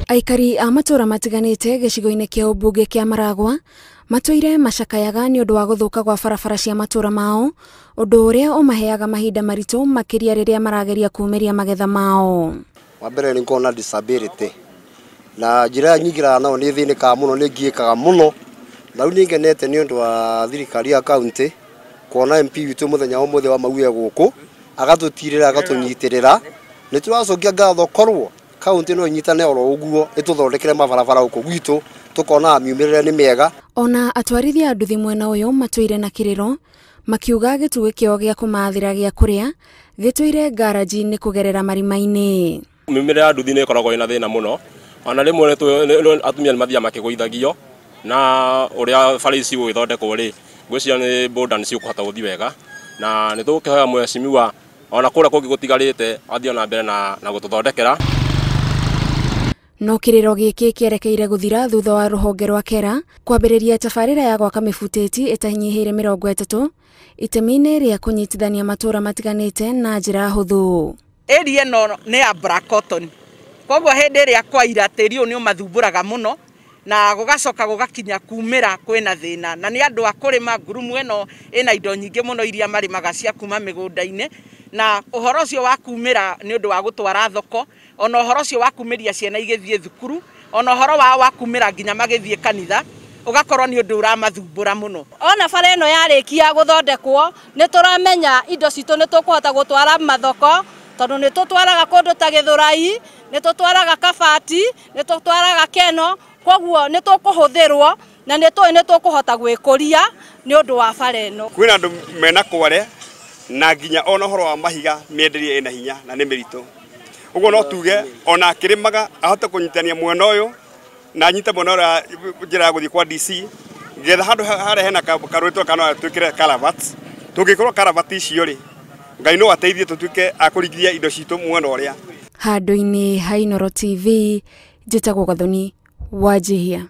Aikari a Matuura matiganĩte gĩcigo-inĩ kĩa ũmbunge kĩa Maragũa matũire macakayaga nĩ ũndũ wa gũthũka gwa barabara cia matũũra mao, ũndũ ũrĩa ũmaheaga mahinda maritũ makĩria rĩrĩa marageria kuumĩria magetha mao. Wa mbere nĩ ngona disability na njĩra nyingĩra nao nĩ thĩnĩkaga mũno, nĩ ngiĩkaga mũno, na rĩu nĩngenete nĩ ũndũ wa thirikari ya kaunti kuona MP witũ mũthenya ũmũthĩ wa mauye gũkũ agatũtirĩra agatũnyitĩrĩra. Nĩ tũracokia ngatho korwo kaunti no inyitane oro ũguo ĩtũthondekere mabarabara gũkũ gwitũ tukona miumĩrĩre nĩ mĩega. Ona atwarithia nduthi mwena ũyũ matũire na kĩrĩro makiuga gĩtugĩ kĩo gĩa kũmathĩra gĩa kũrĩa gĩtũire garaji-inĩ kũgerera marima-inĩ. Miumĩrĩre ya nduthi nĩ ĩkoragwo ĩna thĩna mũno, ona rĩmwe atumia nĩ mathiaga makĩgũithagio, na ũrĩa bara ici gũgĩthondekwo rĩ ngwĩciria nĩ boda nĩ cikũhota gũthiĩ wega, na nĩ tũgũkĩhoya mheshimiwa ona kũrĩa kũngĩ gũtigarĩte athiĩ na mbere na gũtũthondekera. No kĩrĩro gĩkĩ kĩerekeire gũthira thutha wa rũhonge rwa kera kwambĩrĩria tabarĩra ya gwaka mĩbũtĩĩti ĩtanyihĩire 30 itemi-inĩ rĩa kũnyitithania matũũra matiganĩte na njĩra hũthũ. Area ĩno nĩ ya Black Cotton, koguo hĩndĩ ĩrĩa kwaira tĩri ũyũ nĩ ũmathumbũraga mũno na gũgacoka gũgakinya kumĩra kwĩna thĩna, na nĩ andũ a kũrĩma ngurumu ĩno ĩna indo nyingĩ mũno iria marĩmaga cia kuma mĩgũnda-inĩ, na ũhoro ũcio wa kumĩra nĩ ũndũ wa gũtwara thoko, ona ũhoro ũcio wa kumĩria ciana igĩthiĩ thukuru, ona ũhoro wa kumĩra nginya magĩthiĩ kanitha, ugakorwo nĩ ũndũ ũramathumbũra mũno. Ona bara ĩno yarĩkia gũthondekwo nĩ tũramenya indo citũ nĩ tũkũhota gũtwara mathoko, tondũ nĩ tũtwaraga kũndũ ta Gĩthũrai, nĩ tũtwaraga Kabati, nĩ tũtwaraga Keno, koguo nĩ tũkũhũthĩrwo na nĩ tũkũhota gwĩkũria nĩ ũndũ wa bara ĩno. Kwĩna andũ mena Kware na nginya ona ũhoro wa mahiga mĩenderie ĩna hinya na nĩ mĩritũ. Ũguo no tuge ona akĩrĩmaga ahote kũnyitania mwena ũyũ na anyite mwena ũrĩa njĩra ya gũthiĩ kwa DC, getha handũ harĩa hena karũĩtwo kana twĩkĩre karavati. Tũngĩkorwo karavati icio rĩ, Ngai no ateithie tũtuĩke a kũringithia indo citũ mwena ũrĩa. Handũ-inĩ ha Inooro TV, njĩtagwo Gathoni Wanjihia.